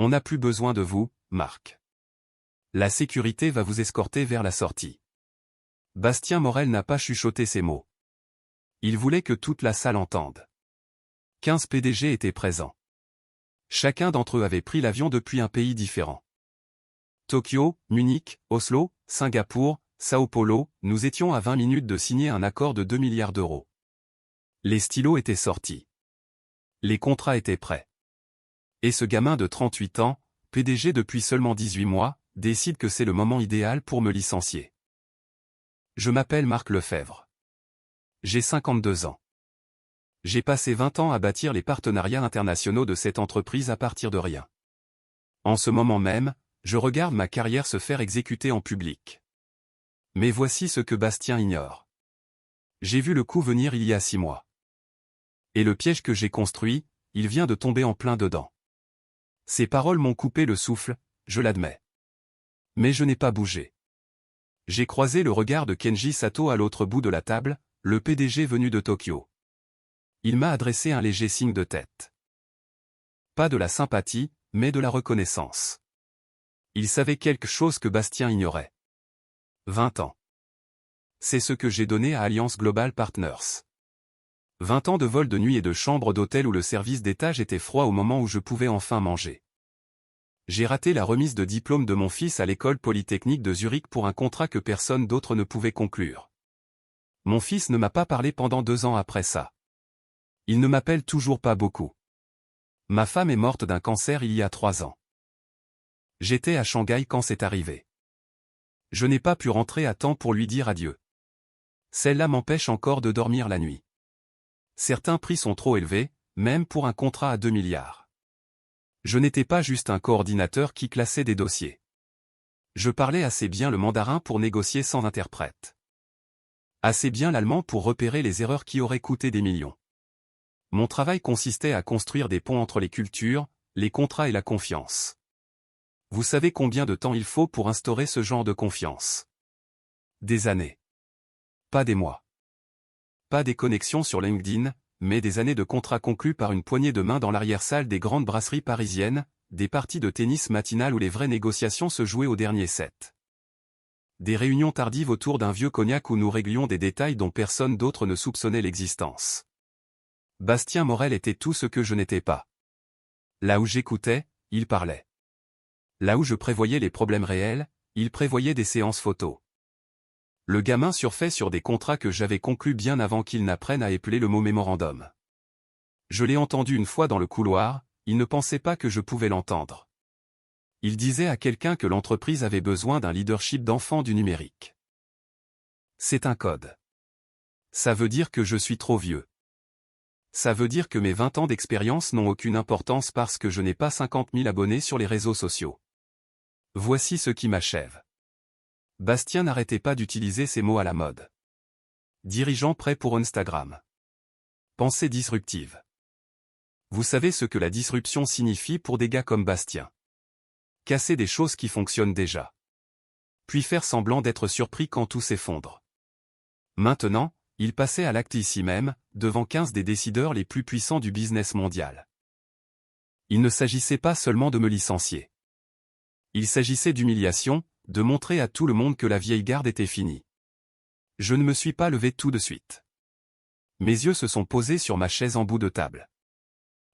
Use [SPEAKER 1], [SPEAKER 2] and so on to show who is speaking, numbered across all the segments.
[SPEAKER 1] On n'a plus besoin de vous, Marc. La sécurité va vous escorter vers la sortie. Bastien Morel n'a pas chuchoté ces mots. Il voulait que toute la salle entende. 15 PDG étaient présents. Chacun d'entre eux avait pris l'avion depuis un pays différent. Tokyo, Munich, Oslo, Singapour, Sao Paulo, nous étions à 20 minutes de signer un accord de 2 milliards d'euros. Les stylos étaient sortis. Les contrats étaient prêts. Et ce gamin de 38 ans, PDG depuis seulement 18 mois, décide que c'est le moment idéal pour me licencier. Je m'appelle Marc Lefebvre. J'ai 52 ans. J'ai passé 20 ans à bâtir les partenariats internationaux de cette entreprise à partir de rien. En ce moment même, je regarde ma carrière se faire exécuter en public. Mais voici ce que Bastien ignore. J'ai vu le coup venir il y a 6 mois. Et le piège que j'ai construit, il vient de tomber en plein dedans. Ces paroles m'ont coupé le souffle, je l'admets. Mais je n'ai pas bougé. J'ai croisé le regard de Kenji Sato à l'autre bout de la table, le PDG venu de Tokyo. Il m'a adressé un léger signe de tête. Pas de la sympathie, mais de la reconnaissance. Il savait quelque chose que Bastien ignorait. 20 ans. C'est ce que j'ai donné à Alliance Global Partners. 20 ans de vol de nuit et de chambre d'hôtel où le service d'étage était froid au moment où je pouvais enfin manger. J'ai raté la remise de diplôme de mon fils à l'école polytechnique de Zurich pour un contrat que personne d'autre ne pouvait conclure. Mon fils ne m'a pas parlé pendant 2 ans après ça. Il ne m'appelle toujours pas beaucoup. Ma femme est morte d'un cancer il y a 3 ans. J'étais à Shanghai quand c'est arrivé. Je n'ai pas pu rentrer à temps pour lui dire adieu. Celle-là m'empêche encore de dormir la nuit. Certains prix sont trop élevés, même pour un contrat à 2 milliards. Je n'étais pas juste un coordinateur qui classait des dossiers. Je parlais assez bien le mandarin pour négocier sans interprète. Assez bien l'allemand pour repérer les erreurs qui auraient coûté des millions. Mon travail consistait à construire des ponts entre les cultures, les contrats et la confiance. Vous savez combien de temps il faut pour instaurer ce genre de confiance? Des années. Pas des mois. Pas des connexions sur LinkedIn, mais des années de contrats conclus par une poignée de main dans l'arrière-salle des grandes brasseries parisiennes, des parties de tennis matinales où les vraies négociations se jouaient au dernier set. Des réunions tardives autour d'un vieux cognac où nous réglions des détails dont personne d'autre ne soupçonnait l'existence. Bastien Morel était tout ce que je n'étais pas. Là où j'écoutais, il parlait. Là où je prévoyais les problèmes réels, il prévoyait des séances photos. Le gamin surfait sur des contrats que j'avais conclus bien avant qu'il n'apprenne à épeler le mot mémorandum. Je l'ai entendu une fois dans le couloir, il ne pensait pas que je pouvais l'entendre. Il disait à quelqu'un que l'entreprise avait besoin d'un leadership d'enfant du numérique. C'est un code. Ça veut dire que je suis trop vieux. Ça veut dire que mes 20 ans d'expérience n'ont aucune importance parce que je n'ai pas 50 000 abonnés sur les réseaux sociaux. Voici ce qui m'achève. Bastien n'arrêtait pas d'utiliser ces mots à la mode. Dirigeant prêt pour Instagram. Pensée disruptive. Vous savez ce que la disruption signifie pour des gars comme Bastien. Casser des choses qui fonctionnent déjà. Puis faire semblant d'être surpris quand tout s'effondre. Maintenant, il passait à l'acte ici même, devant 15 des décideurs les plus puissants du business mondial. Il ne s'agissait pas seulement de me licencier. Il s'agissait d'humiliation, de montrer à tout le monde que la vieille garde était finie. Je ne me suis pas levé tout de suite. Mes yeux se sont posés sur ma chaise en bout de table.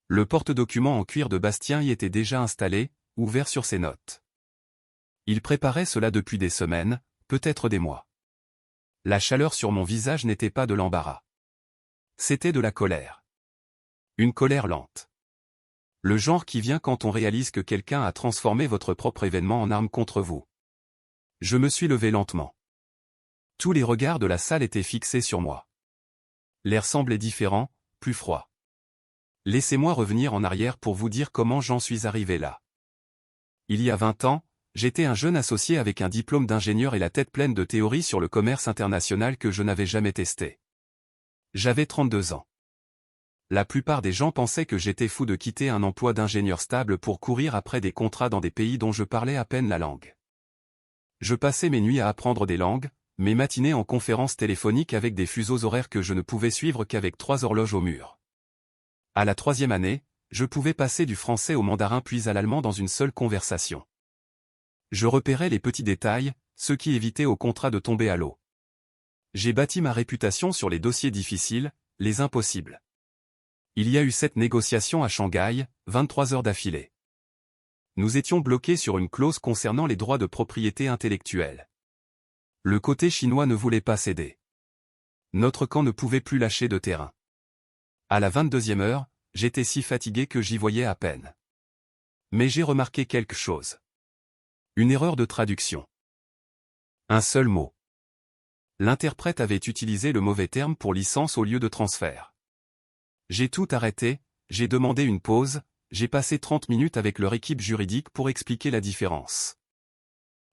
[SPEAKER 1] Le porte-documents en cuir de Bastien y était déjà installé, ouvert sur ses notes. Il préparait cela depuis des semaines, peut-être des mois. La chaleur sur mon visage n'était pas de l'embarras. C'était de la colère. Une colère lente. Le genre qui vient quand on réalise que quelqu'un a transformé votre propre événement en arme contre vous. Je me suis levé lentement. Tous les regards de la salle étaient fixés sur moi. L'air semblait différent, plus froid. Laissez-moi revenir en arrière pour vous dire comment j'en suis arrivé là. Il y a 20 ans, j'étais un jeune associé avec un diplôme d'ingénieur et la tête pleine de théories sur le commerce international que je n'avais jamais testé. J'avais 32 ans. La plupart des gens pensaient que j'étais fou de quitter un emploi d'ingénieur stable pour courir après des contrats dans des pays dont je parlais à peine la langue. Je passais mes nuits à apprendre des langues, mes matinées en conférences téléphoniques avec des fuseaux horaires que je ne pouvais suivre qu'avec 3 horloges au mur. À la 3e année, je pouvais passer du français au mandarin puis à l'allemand dans une seule conversation. Je repérais les petits détails, ceux qui évitaient au contrat de tomber à l'eau. J'ai bâti ma réputation sur les dossiers difficiles, les impossibles. Il y a eu 7 négociations à Shanghai, 23 heures d'affilée. Nous étions bloqués sur une clause concernant les droits de propriété intellectuelle. Le côté chinois ne voulait pas céder. Notre camp ne pouvait plus lâcher de terrain. À la 22e heure, j'étais si fatigué que j'y voyais à peine. Mais j'ai remarqué quelque chose. Une erreur de traduction. Un seul mot. L'interprète avait utilisé le mauvais terme pour licence au lieu de transfert. J'ai tout arrêté, j'ai demandé une pause, j'ai passé 30 minutes avec leur équipe juridique pour expliquer la différence.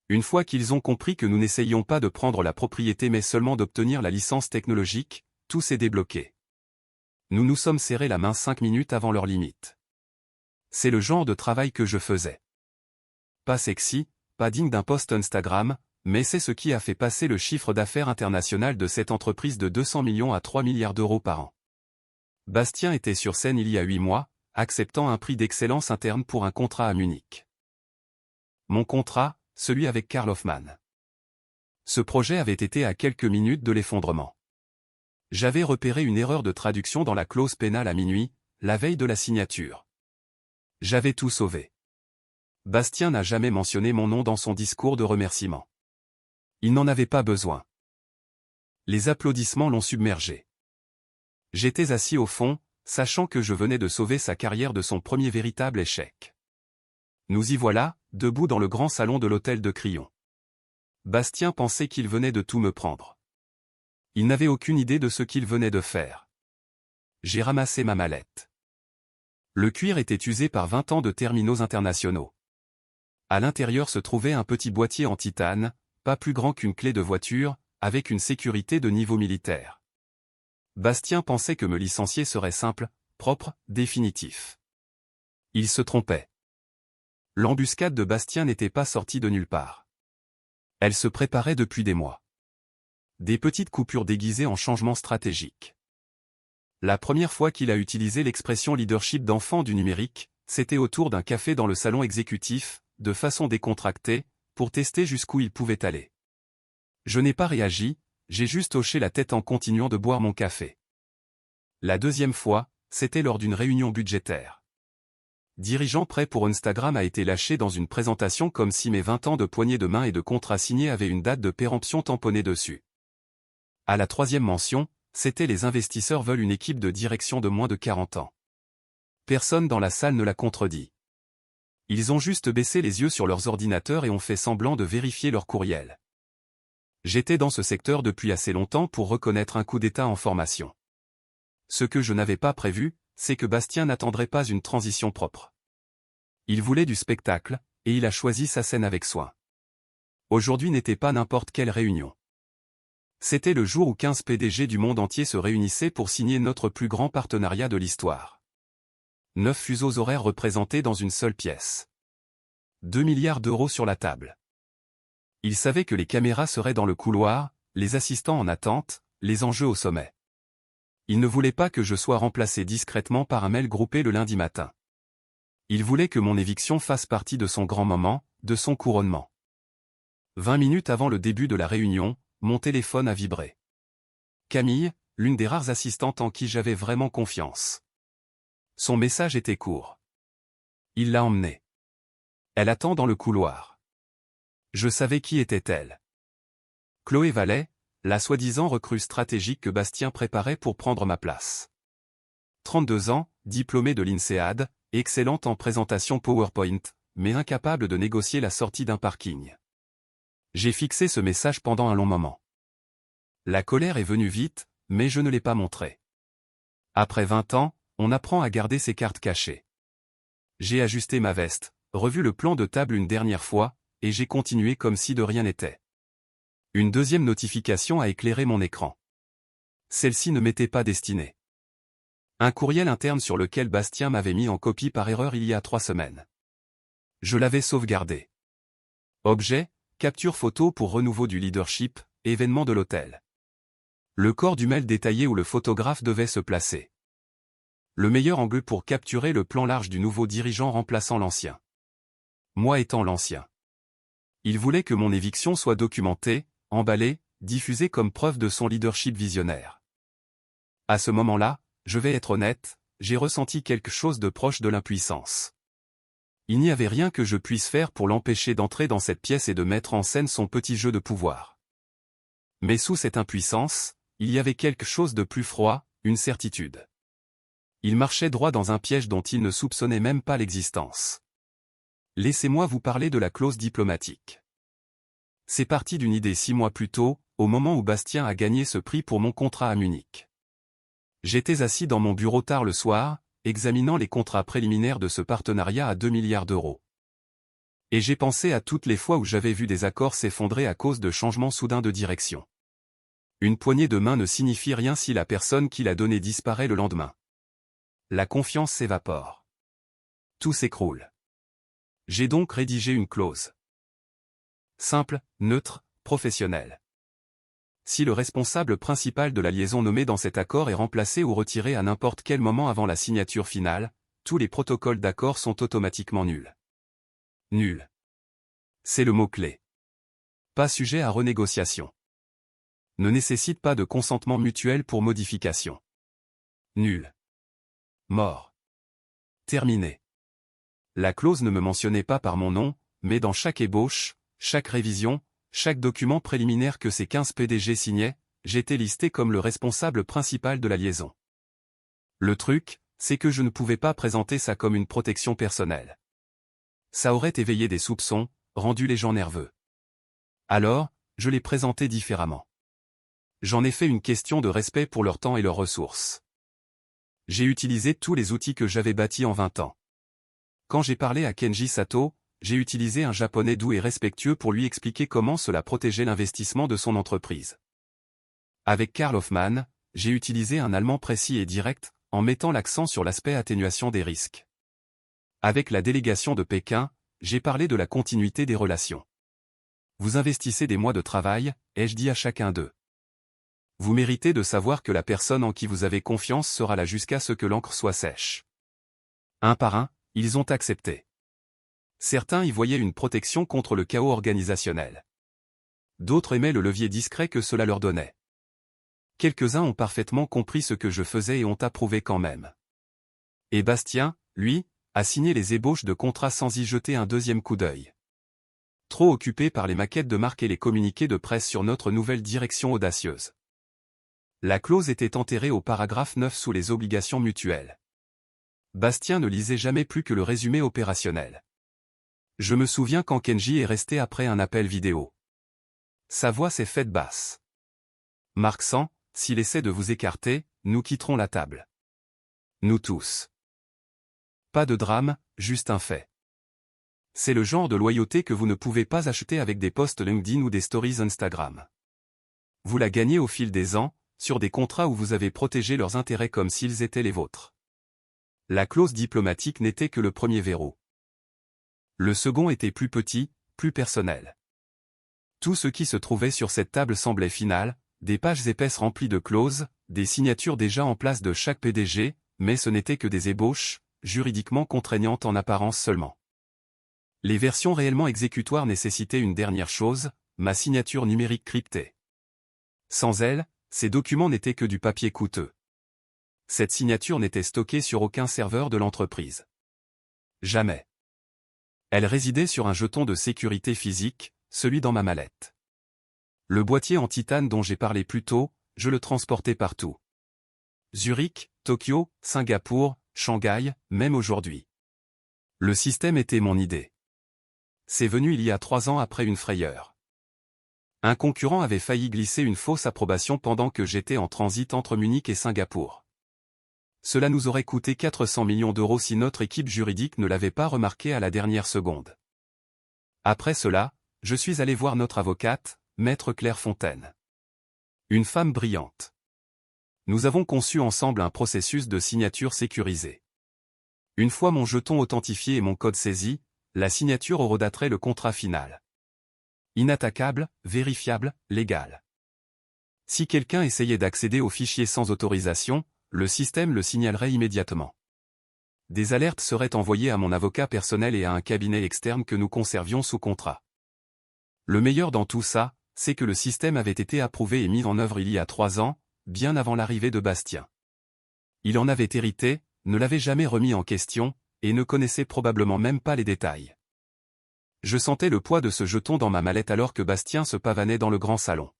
[SPEAKER 1] Une fois qu'ils ont compris que nous n'essayions pas de prendre la propriété mais seulement d'obtenir la licence technologique, tout s'est débloqué. Nous nous sommes serrés la main 5 minutes avant leur limite. C'est le genre de travail que je faisais. Pas sexy, pas digne d'un post Instagram, mais c'est ce qui a fait passer le chiffre d'affaires international de cette entreprise de 200 millions à 3 milliards d'euros par an. Bastien était sur scène il y a 8 mois, acceptant un prix d'excellence interne pour un contrat à Munich. Mon contrat, celui avec Karl Hoffmann. Ce projet avait été à quelques minutes de l'effondrement. J'avais repéré une erreur de traduction dans la clause pénale à minuit, la veille de la signature. J'avais tout sauvé. Bastien n'a jamais mentionné mon nom dans son discours de remerciement. Il n'en avait pas besoin. Les applaudissements l'ont submergé. J'étais assis au fond, sachant que je venais de sauver sa carrière de son premier véritable échec. Nous y voilà, debout dans le grand salon de l'hôtel de Crillon. Bastien pensait qu'il venait de tout me prendre. Il n'avait aucune idée de ce qu'il venait de faire. J'ai ramassé ma mallette. Le cuir était usé par 20 ans de terminaux internationaux. À l'intérieur se trouvait un petit boîtier en titane, pas plus grand qu'une clé de voiture, avec une sécurité de niveau militaire. Bastien pensait que me licencier serait simple, propre, définitif. Il se trompait. L'embuscade de Bastien n'était pas sortie de nulle part. Elle se préparait depuis des mois. Des petites coupures déguisées en changement stratégique. La première fois qu'il a utilisé l'expression leadership d'enfant du numérique, c'était autour d'un café dans le salon exécutif, de façon décontractée, pour tester jusqu'où il pouvait aller. Je n'ai pas réagi, j'ai juste hoché la tête en continuant de boire mon café. La deuxième fois, c'était lors d'une réunion budgétaire. Dirigeant prêt pour Instagram a été lâché dans une présentation comme si mes 20 ans de poignées de main et de contrats signés avaient une date de péremption tamponnée dessus. À la troisième mention, c'était les investisseurs veulent une équipe de direction de moins de 40 ans. Personne dans la salle ne l'a contredit. Ils ont juste baissé les yeux sur leurs ordinateurs et ont fait semblant de vérifier leur courriel. J'étais dans ce secteur depuis assez longtemps pour reconnaître un coup d'état en formation. Ce que je n'avais pas prévu, c'est que Bastien n'attendrait pas une transition propre. Il voulait du spectacle, et il a choisi sa scène avec soin. Aujourd'hui n'était pas n'importe quelle réunion. C'était le jour où 15 PDG du monde entier se réunissaient pour signer notre plus grand partenariat de l'histoire. 9 fuseaux horaires représentés dans une seule pièce. 2 milliards d'euros sur la table. Il savait que les caméras seraient dans le couloir, les assistants en attente, les enjeux au sommet. Il ne voulait pas que je sois remplacé discrètement par un mail groupé le lundi matin. Il voulait que mon éviction fasse partie de son grand moment, de son couronnement. 20 minutes avant le début de la réunion, mon téléphone a vibré. Camille, l'une des rares assistantes en qui j'avais vraiment confiance. Son message était court. Il l'a emmenée. Elle attend dans le couloir. Je savais qui était-elle. Chloé Vallet, la soi-disant recrue stratégique que Bastien préparait pour prendre ma place. 32 ans, diplômée de l'INSEAD, excellente en présentation PowerPoint, mais incapable de négocier la sortie d'un parking. J'ai fixé ce message pendant un long moment. La colère est venue vite, mais je ne l'ai pas montrée. Après 20 ans, on apprend à garder ses cartes cachées. J'ai ajusté ma veste, revu le plan de table une dernière fois, et j'ai continué comme si de rien n'était. Une deuxième notification a éclairé mon écran. Celle-ci ne m'était pas destinée. Un courriel interne sur lequel Bastien m'avait mis en copie par erreur il y a 3 semaines. Je l'avais sauvegardé. Objet, capture photo pour renouveau du leadership, événement de l'hôtel. Le corps du mail détaillé où le photographe devait se placer. Le meilleur angle pour capturer le plan large du nouveau dirigeant remplaçant l'ancien. Moi étant l'ancien. Il voulait que mon éviction soit documentée, emballée, diffusée comme preuve de son leadership visionnaire. À ce moment-là, je vais être honnête, j'ai ressenti quelque chose de proche de l'impuissance. Il n'y avait rien que je puisse faire pour l'empêcher d'entrer dans cette pièce et de mettre en scène son petit jeu de pouvoir. Mais sous cette impuissance, il y avait quelque chose de plus froid, une certitude. Il marchait droit dans un piège dont il ne soupçonnait même pas l'existence. Laissez-moi vous parler de la clause diplomatique. C'est parti d'une idée 6 mois plus tôt, au moment où Bastien a gagné ce prix pour mon contrat à Munich. J'étais assis dans mon bureau tard le soir, examinant les contrats préliminaires de ce partenariat à 2 milliards d'euros. Et j'ai pensé à toutes les fois où j'avais vu des accords s'effondrer à cause de changements soudains de direction. Une poignée de main ne signifie rien si la personne qui l'a donnée disparaît le lendemain. La confiance s'évapore. Tout s'écroule. J'ai donc rédigé une clause. Simple, neutre, professionnelle. Si le responsable principal de la liaison nommé dans cet accord est remplacé ou retiré à n'importe quel moment avant la signature finale, tous les protocoles d'accord sont automatiquement nuls. Nul. C'est le mot-clé. Pas sujet à renégociation. Ne nécessite pas de consentement mutuel pour modification. Nul. Mort. Terminé. La clause ne me mentionnait pas par mon nom, mais dans chaque ébauche, chaque révision, chaque document préliminaire que ces 15 PDG signaient, j'étais listé comme le responsable principal de la liaison. Le truc, c'est que je ne pouvais pas présenter ça comme une protection personnelle. Ça aurait éveillé des soupçons, rendu les gens nerveux. Alors, je l'ai présenté différemment. J'en ai fait une question de respect pour leur temps et leurs ressources. J'ai utilisé tous les outils que j'avais bâtis en 20 ans. Quand j'ai parlé à Kenji Sato, j'ai utilisé un japonais doux et respectueux pour lui expliquer comment cela protégeait l'investissement de son entreprise. Avec Karl Hoffmann, j'ai utilisé un allemand précis et direct, en mettant l'accent sur l'aspect atténuation des risques. Avec la délégation de Pékin, j'ai parlé de la continuité des relations. Vous investissez des mois de travail, ai-je dit à chacun d'eux. Vous méritez de savoir que la personne en qui vous avez confiance sera là jusqu'à ce que l'encre soit sèche. Un par un, ils ont accepté. Certains y voyaient une protection contre le chaos organisationnel. D'autres aimaient le levier discret que cela leur donnait. Quelques-uns ont parfaitement compris ce que je faisais et ont approuvé quand même. Et Bastien, lui, a signé les ébauches de contrats sans y jeter un deuxième coup d'œil. Trop occupé par les maquettes de marque et les communiqués de presse sur notre nouvelle direction audacieuse. La clause était enterrée au paragraphe 9 sous les obligations mutuelles. Bastien ne lisait jamais plus que le résumé opérationnel. Je me souviens quand Kenji est resté après un appel vidéo. Sa voix s'est faite basse. Marc-San, s'il essaie de vous écarter, nous quitterons la table. Nous tous. Pas de drame, juste un fait. C'est le genre de loyauté que vous ne pouvez pas acheter avec des posts LinkedIn ou des stories Instagram. Vous la gagnez au fil des ans, sur des contrats où vous avez protégé leurs intérêts comme s'ils étaient les vôtres. La clause diplomatique n'était que le premier verrou. Le second était plus petit, plus personnel. Tout ce qui se trouvait sur cette table semblait final, des pages épaisses remplies de clauses, des signatures déjà en place de chaque PDG, mais ce n'était que des ébauches, juridiquement contraignantes en apparence seulement. Les versions réellement exécutoires nécessitaient une dernière chose, ma signature numérique cryptée. Sans elle, ces documents n'étaient que du papier coûteux. Cette signature n'était stockée sur aucun serveur de l'entreprise. Jamais. Elle résidait sur un jeton de sécurité physique, celui dans ma mallette. Le boîtier en titane dont j'ai parlé plus tôt, je le transportais partout. Zurich, Tokyo, Singapour, Shanghai, même aujourd'hui. Le système était mon idée. C'est venu il y a 3 ans après une frayeur. Un concurrent avait failli glisser une fausse approbation pendant que j'étais en transit entre Munich et Singapour. Cela nous aurait coûté 400 millions d'euros si notre équipe juridique ne l'avait pas remarqué à la dernière seconde. Après cela, je suis allé voir notre avocate, Maître Claire Fontaine. Une femme brillante. Nous avons conçu ensemble un processus de signature sécurisé. Une fois mon jeton authentifié et mon code saisi, la signature horodaterait le contrat final. Inattaquable, vérifiable, légal. Si quelqu'un essayait d'accéder au fichier sans autorisation, le système le signalerait immédiatement. Des alertes seraient envoyées à mon avocat personnel et à un cabinet externe que nous conservions sous contrat. Le meilleur dans tout ça, c'est que le système avait été approuvé et mis en œuvre il y a 3 ans, bien avant l'arrivée de Bastien. Il en avait hérité, ne l'avait jamais remis en question, et ne connaissait probablement même pas les détails. Je sentais le poids de ce jeton dans ma mallette alors que Bastien se pavanait dans le grand salon.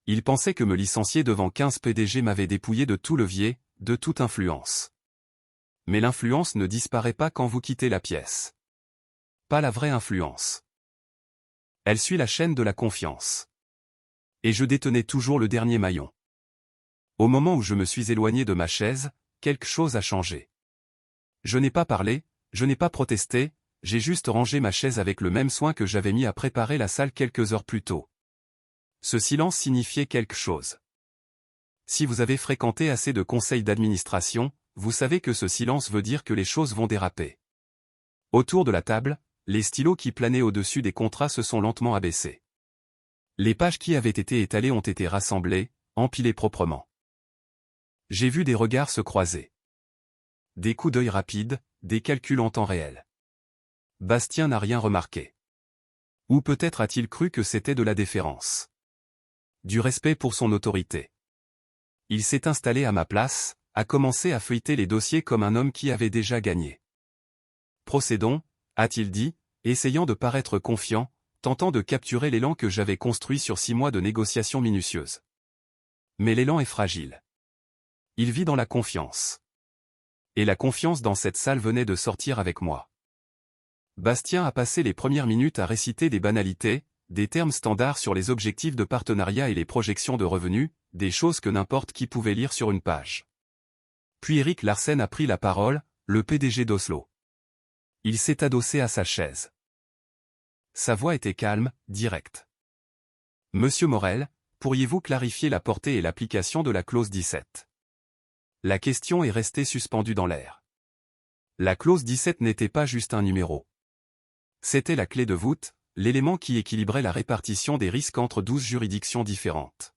[SPEAKER 1] Il pensait que me licencier devant 15 PDG m'avait dépouillé de tout levier, de toute influence. Mais l'influence ne disparaît pas quand vous quittez la pièce. Pas la vraie influence. Elle suit la chaîne de la confiance. Et je détenais toujours le dernier maillon. Au moment où je me suis éloigné de ma chaise, quelque chose a changé. Je n'ai pas parlé, je n'ai pas protesté, j'ai juste rangé ma chaise avec le même soin que j'avais mis à préparer la salle quelques heures plus tôt. Ce silence signifiait quelque chose. Si vous avez fréquenté assez de conseils d'administration, vous savez que ce silence veut dire que les choses vont déraper. Autour de la table, les stylos qui planaient au-dessus des contrats se sont lentement abaissés. Les pages qui avaient été étalées ont été rassemblées, empilées proprement. J'ai vu des regards se croiser. Des coups d'œil rapides, des calculs en temps réel. Bastien n'a rien remarqué. Ou peut-être a-t-il cru que c'était de la déférence. Du respect pour son autorité. Il s'est installé à ma place, a commencé à feuilleter les dossiers comme un homme qui avait déjà gagné. Procédons, a-t-il dit, essayant de paraître confiant, tentant de capturer l'élan que j'avais construit sur 6 mois de négociations minutieuses. Mais l'élan est fragile. Il vit dans la confiance. Et la confiance dans cette salle venait de sortir avec moi. Bastien a passé les premières minutes à réciter des banalités, des termes standards sur les objectifs de partenariat et les projections de revenus, des choses que n'importe qui pouvait lire sur une page. Puis Eric Larsen a pris la parole, le PDG d'Oslo. Il s'est adossé à sa chaise. Sa voix était calme, directe. « Monsieur Morel, pourriez-vous clarifier la portée et l'application de la clause 17 ?» La question est restée suspendue dans l'air. La clause 17 n'était pas juste un numéro. C'était la clé de voûte, l'élément qui équilibrait la répartition des risques entre 12 juridictions différentes.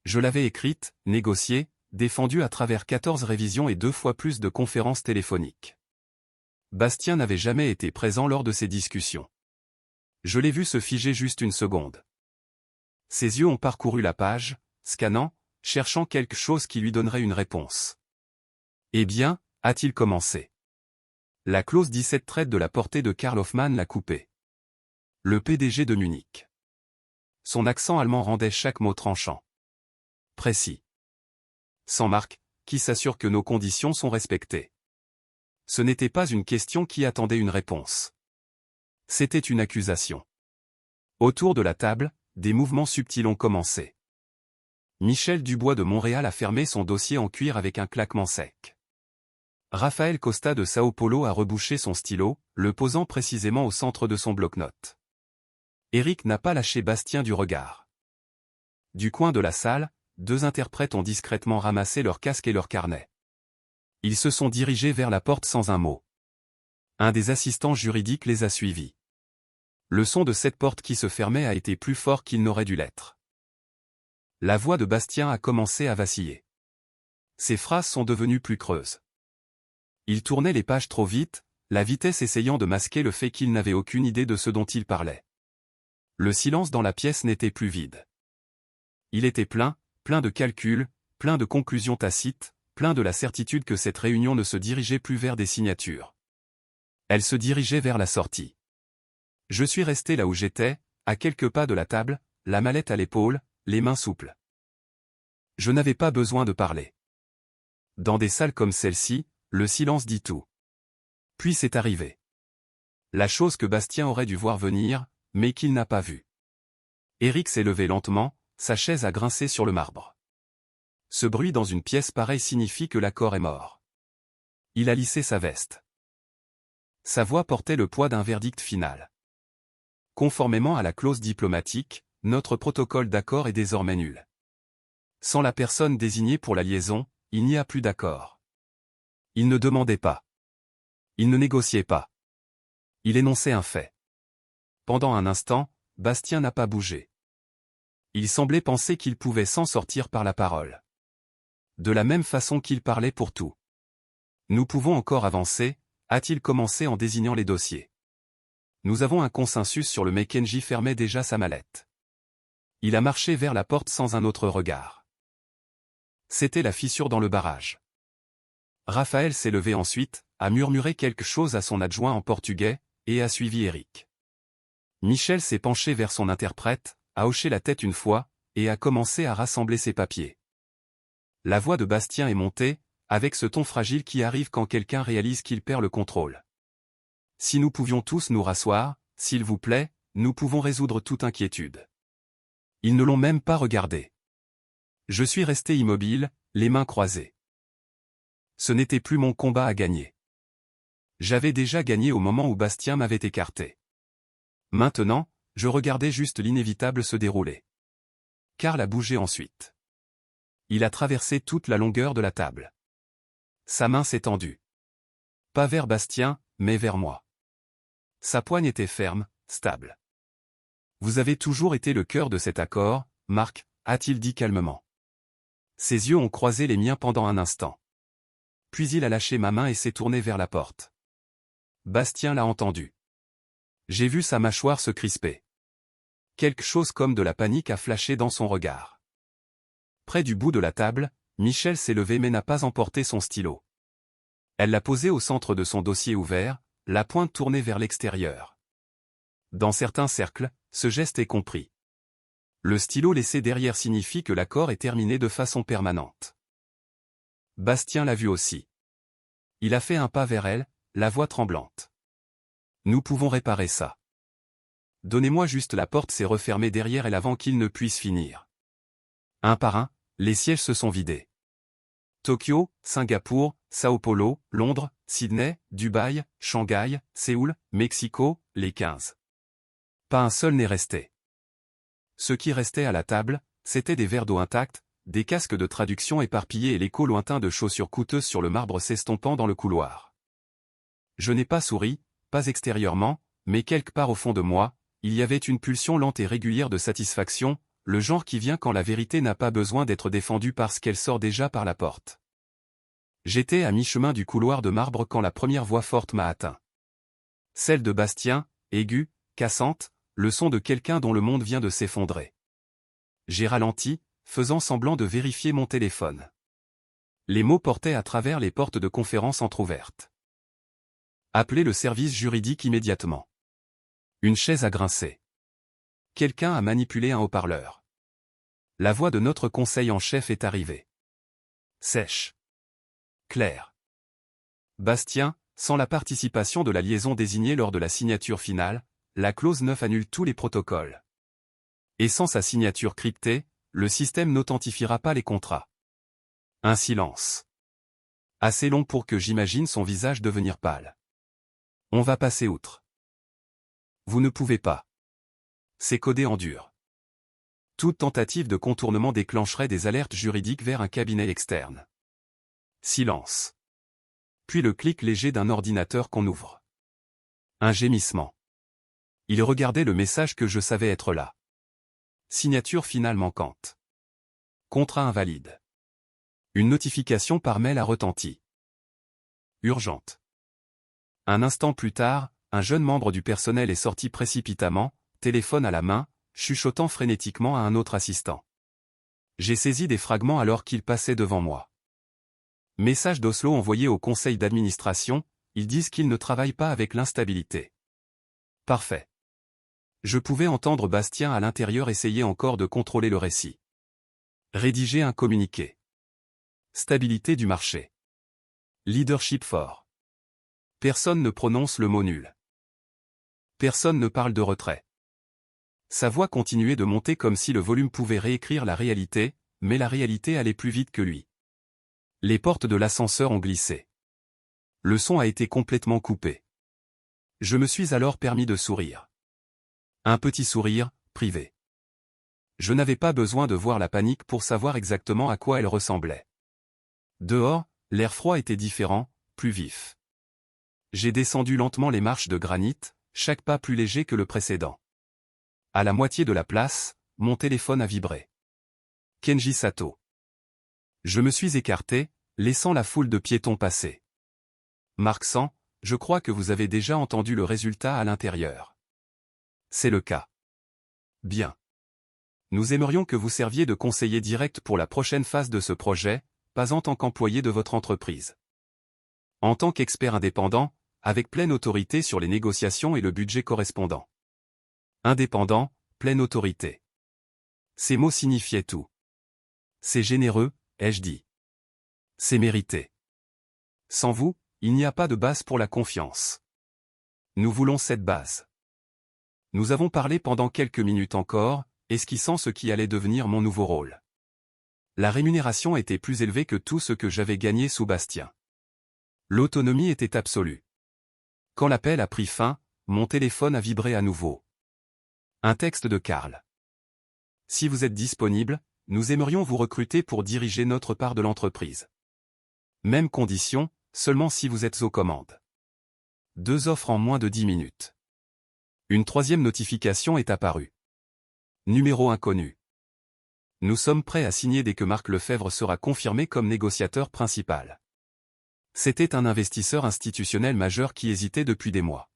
[SPEAKER 1] Je l'avais écrite, négociée, défendue à travers 14 révisions et 2 fois plus de conférences téléphoniques. Bastien n'avait jamais été présent lors de ces discussions. Je l'ai vu se figer juste une seconde. Ses yeux ont parcouru la page, scannant, cherchant quelque chose qui lui donnerait une réponse. Eh bien, a-t-il commencé. La clause 17 traite de la portée de Karl Hoffmann l'a coupé. Le PDG de Munich. Son accent allemand rendait chaque mot tranchant. Précis. Sans marque, qui s'assure que nos conditions sont respectées. Ce n'était pas une question qui attendait une réponse. C'était une accusation. Autour de la table, des mouvements subtils ont commencé. Michel Dubois de Montréal a fermé son dossier en cuir avec un claquement sec. Raphaël Costa de Sao Paulo a rebouché son stylo, le posant précisément au centre de son bloc-notes. Eric n'a pas lâché Bastien du regard. Du coin de la salle, 2 interprètes ont discrètement ramassé leurs casques et leurs carnets. Ils se sont dirigés vers la porte sans un mot. Un des assistants juridiques les a suivis. Le son de cette porte qui se fermait a été plus fort qu'il n'aurait dû l'être. La voix de Bastien a commencé à vaciller. Ses phrases sont devenues plus creuses. Il tournait les pages trop vite, la vitesse essayant de masquer le fait qu'il n'avait aucune idée de ce dont il parlait. Le silence dans la pièce n'était plus vide. Il était plein de calculs, plein de conclusions tacites, plein de la certitude que cette réunion ne se dirigeait plus vers des signatures. Elle se dirigeait vers la sortie. Je suis resté là où j'étais, à quelques pas de la table, la mallette à l'épaule, les mains souples. Je n'avais pas besoin de parler. Dans des salles comme celle-ci, le silence dit tout. Puis c'est arrivé. La chose que Bastien aurait dû voir venir, mais qu'il n'a pas vue. Eric s'est levé lentement, sa chaise a grincé sur le marbre. Ce bruit dans une pièce pareille signifie que l'accord est mort. Il a lissé sa veste. Sa voix portait le poids d'un verdict final. Conformément à la clause diplomatique, notre protocole d'accord est désormais nul. Sans la personne désignée pour la liaison, il n'y a plus d'accord. Il ne demandait pas. Il ne négociait pas. Il énonçait un fait. Pendant un instant, Bastien n'a pas bougé. Il semblait penser qu'il pouvait s'en sortir par la parole. de la même façon qu'il parlait pour tout. Nous pouvons encore avancer, a-t-il commencé en désignant les dossiers. Nous avons un consensus sur le mais Kenji fermait déjà sa mallette. Il a marché vers la porte sans un autre regard. C'était la fissure dans le barrage. Raphaël s'est levé ensuite, a murmuré quelque chose à son adjoint en portugais, et a suivi Eric. Michel s'est penché vers son interprète, a hoché la tête une fois, et a commencé à rassembler ses papiers. La voix de Bastien est montée, avec ce ton fragile qui arrive quand quelqu'un réalise qu'il perd le contrôle. Si nous pouvions tous nous rasseoir, s'il vous plaît, nous pouvons résoudre toute inquiétude. Ils ne l'ont même pas regardé. Je suis resté immobile, les mains croisées. Ce n'était plus mon combat à gagner. J'avais déjà gagné au moment où Bastien m'avait écarté. Maintenant, je regardais juste l'inévitable se dérouler. Karl a bougé ensuite. Il a traversé toute la longueur de la table. Sa main s'est tendue. Pas vers Bastien, mais vers moi. Sa poigne était ferme, stable. Vous avez toujours été le cœur de cet accord, Marc, a-t-il dit calmement. Ses yeux ont croisé les miens pendant un instant. Puis il a lâché ma main et s'est tourné vers la porte. Bastien l'a entendu. J'ai vu sa mâchoire se crisper. Quelque chose comme de la panique a flashé dans son regard. Près du bout de la table, Michel s'est levé mais n'a pas emporté son stylo. Elle l'a posé au centre de son dossier ouvert, la pointe tournée vers l'extérieur. Dans certains cercles, ce geste est compris. Le stylo laissé derrière signifie que l'accord est terminé de façon permanente. Bastien l'a vu aussi. Il a fait un pas vers elle, la voix tremblante. Nous pouvons réparer ça. Donnez-moi juste la porte s'est refermée derrière elle avant qu'il ne puisse finir. Un par un, les sièges se sont vidés. Tokyo, Singapour, Sao Paulo, Londres, Sydney, Dubaï, Shanghai, Séoul, Mexico, les 15. Pas un seul n'est resté. Ce qui restait à la table, c'était des verres d'eau intacts, des casques de traduction éparpillés et l'écho lointain de chaussures coûteuses sur le marbre s'estompant dans le couloir. Je n'ai pas souri, pas extérieurement, mais quelque part au fond de moi, il y avait une pulsion lente et régulière de satisfaction, le genre qui vient quand la vérité n'a pas besoin d'être défendue parce qu'elle sort déjà par la porte. J'étais à mi-chemin du couloir de marbre quand la première voix forte m'a atteint. Celle de Bastien, aiguë, cassante, le son de quelqu'un dont le monde vient de s'effondrer. J'ai ralenti, faisant semblant de vérifier mon téléphone. Les mots portaient à travers les portes de conférence entr'ouvertes. Appelez le service juridique immédiatement. Une chaise a grincé. Quelqu'un a manipulé un haut-parleur. La voix de notre conseil en chef est arrivée. Sèche. Claire. Bastien, sans la participation de la liaison désignée lors de la signature finale, la clause 9 annule tous les protocoles. Et sans sa signature cryptée, le système n'authentifiera pas les contrats. Un silence. Assez long pour que j'imagine son visage devenir pâle. On va passer outre. Vous ne pouvez pas. C'est codé en dur. Toute tentative de contournement déclencherait des alertes juridiques vers un cabinet externe. Silence. Puis le clic léger d'un ordinateur qu'on ouvre. Un gémissement. Il regardait le message que je savais être là. Signature finale manquante. Contrat invalide. Une notification par mail a retenti. Urgente. Un instant plus tard, un jeune membre du personnel est sorti précipitamment, téléphone à la main, chuchotant frénétiquement à un autre assistant. J'ai saisi des fragments alors qu'il passait devant moi. Message d'Oslo envoyé au conseil d'administration, ils disent qu'ils ne travaillent pas avec l'instabilité. Parfait. Je pouvais entendre Bastien à l'intérieur essayer encore de contrôler le récit. Rédiger un communiqué. Stabilité du marché. Leadership fort. Personne ne prononce le mot nul. Personne ne parle de retrait. Sa voix continuait de monter comme si le volume pouvait réécrire la réalité, mais la réalité allait plus vite que lui. Les portes de l'ascenseur ont glissé. Le son a été complètement coupé. Je me suis alors permis de sourire. Un petit sourire, privé. Je n'avais pas besoin de voir la panique pour savoir exactement à quoi elle ressemblait. Dehors, l'air froid était différent, plus vif. J'ai descendu lentement les marches de granit, chaque pas plus léger que le précédent. À la moitié de la place, mon téléphone a vibré. Kenji Sato. Je me suis écarté, laissant la foule de piétons passer. Marc 100, je crois que vous avez déjà entendu le résultat à l'intérieur. C'est le cas. Bien. Nous aimerions que vous serviez de conseiller direct pour la prochaine phase de ce projet, pas en tant qu'employé de votre entreprise. En tant qu'expert indépendant, avec pleine autorité sur les négociations et le budget correspondant. Indépendant, pleine autorité. Ces mots signifiaient tout. C'est généreux, ai-je dit. C'est mérité. Sans vous, il n'y a pas de base pour la confiance. Nous voulons cette base. Nous avons parlé pendant quelques minutes encore, esquissant ce qui allait devenir mon nouveau rôle. La rémunération était plus élevée que tout ce que j'avais gagné sous Bastien. L'autonomie était absolue. Quand l'appel a pris fin, mon téléphone a vibré à nouveau. Un texte de Karl. Si vous êtes disponible, nous aimerions vous recruter pour diriger notre part de l'entreprise. Même condition, seulement si vous êtes aux commandes. 2 offres en moins de 10 minutes. Une troisième notification est apparue. Numéro inconnu. Nous sommes prêts à signer dès que Marc Lefebvre sera confirmé comme négociateur principal. C'était un investisseur institutionnel majeur qui hésitait depuis des mois.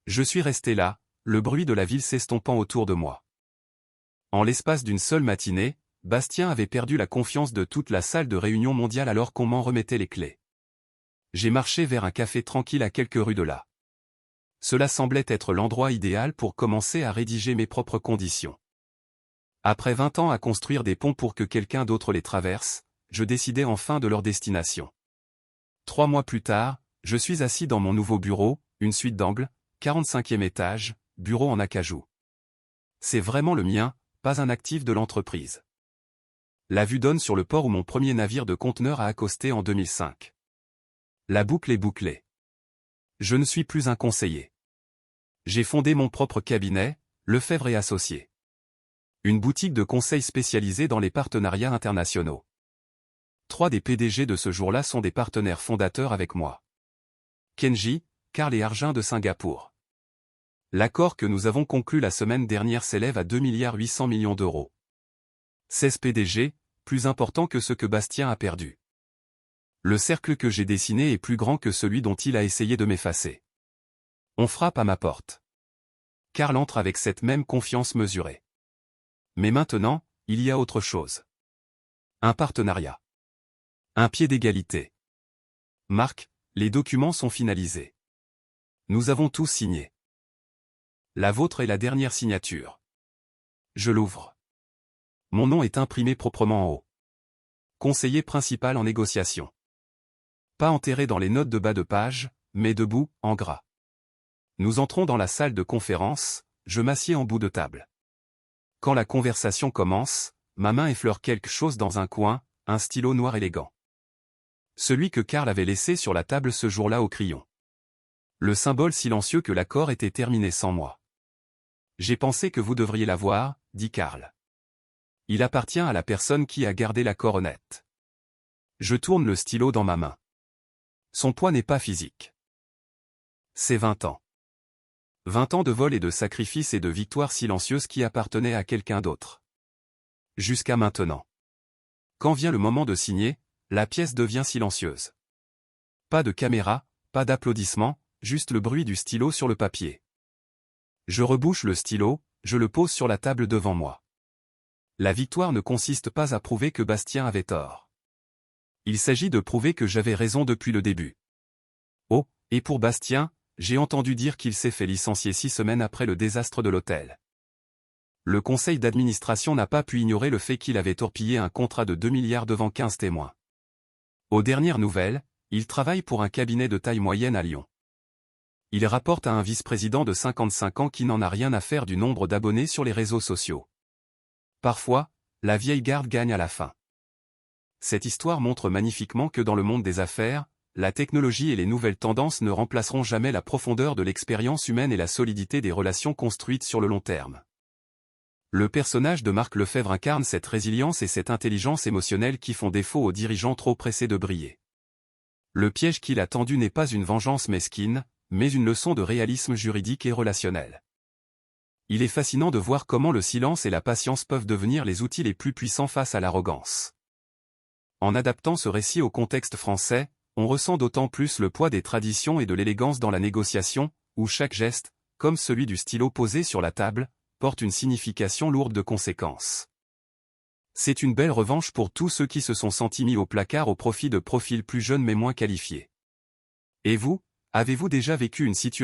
[SPEAKER 1] Je suis resté là, le bruit de la ville s'estompant autour de moi. En l'espace d'une seule matinée, Bastien avait perdu la confiance de toute la salle de réunion mondiale alors qu'on m'en remettait les clés. J'ai marché vers un café tranquille à quelques rues de là. Cela semblait être l'endroit idéal pour commencer à rédiger mes propres conditions. Après 20 ans à construire des ponts pour que quelqu'un d'autre les traverse, je décidais enfin de leur destination. 3 mois plus tard, je suis assis dans mon nouveau bureau, une suite d'angle, 45e étage, bureau en acajou. C'est vraiment le mien, pas un actif de l'entreprise. La vue donne sur le port où mon premier navire de conteneurs a accosté en 2005. La boucle est bouclée. Je ne suis plus un conseiller. J'ai fondé mon propre cabinet, Lefebvre et Associés. Une boutique de conseil spécialisée dans les partenariats internationaux. 3 des PDG de ce jour-là sont des partenaires fondateurs avec moi. Kenji, Karl et Arjun de Singapour. L'accord que nous avons conclu la semaine dernière s'élève à 2,8 milliards d'euros. 16 PDG, plus important que ce que Bastien a perdu. Le cercle que j'ai dessiné est plus grand que celui dont il a essayé de m'effacer. On frappe à ma porte. Karl entre avec cette même confiance mesurée. Mais maintenant, il y a autre chose. Un partenariat. Un pied d'égalité. Marc, les documents sont finalisés. Nous avons tous signé. La vôtre est la dernière signature. Je l'ouvre. Mon nom est imprimé proprement en haut. Conseiller principal en négociation. Pas enterré dans les notes de bas de page, mais debout, en gras. Nous entrons dans la salle de conférence, je m'assieds en bout de table. Quand la conversation commence, ma main effleure quelque chose dans un coin, un stylo noir élégant. Celui que Karl avait laissé sur la table ce jour-là au crayon. Le symbole silencieux que l'accord était terminé sans moi. J'ai pensé que vous devriez l'avoir, dit Karl. Il appartient à la personne qui a gardé l'accord honnête. Je tourne le stylo dans ma main. Son poids n'est pas physique. C'est 20 ans. 20 ans de vol et de sacrifices et de victoires silencieuses qui appartenaient à quelqu'un d'autre. Jusqu'à maintenant. Quand vient le moment de signer, la pièce devient silencieuse. Pas de caméra, pas d'applaudissements, juste le bruit du stylo sur le papier. Je rebouche le stylo, je le pose sur la table devant moi. La victoire ne consiste pas à prouver que Bastien avait tort. Il s'agit de prouver que j'avais raison depuis le début. Oh, et pour Bastien, j'ai entendu dire qu'il s'est fait licencier 6 semaines après le désastre de l'hôtel. Le conseil d'administration n'a pas pu ignorer le fait qu'il avait torpillé un contrat de 2 milliards devant 15 témoins. Aux dernières nouvelles, il travaille pour un cabinet de taille moyenne à Lyon. Il rapporte à un vice-président de 55 ans qui n'en a rien à faire du nombre d'abonnés sur les réseaux sociaux. Parfois, la vieille garde gagne à la fin. Cette histoire montre magnifiquement que dans le monde des affaires, la technologie et les nouvelles tendances ne remplaceront jamais la profondeur de l'expérience humaine et la solidité des relations construites sur le long terme. Le personnage de Marc Lefebvre incarne cette résilience et cette intelligence émotionnelle qui font défaut aux dirigeants trop pressés de briller. Le piège qu'il a tendu n'est pas une vengeance mesquine, mais une leçon de réalisme juridique et relationnel. Il est fascinant de voir comment le silence et la patience peuvent devenir les outils les plus puissants face à l'arrogance. En adaptant ce récit au contexte français, on ressent d'autant plus le poids des traditions et de l'élégance dans la négociation, où chaque geste, comme celui du stylo posé sur la table, porte une signification lourde de conséquences. C'est une belle revanche pour tous ceux qui se sont sentis mis au placard au profit de profils plus jeunes mais moins qualifiés. Et vous, avez-vous déjà vécu une situation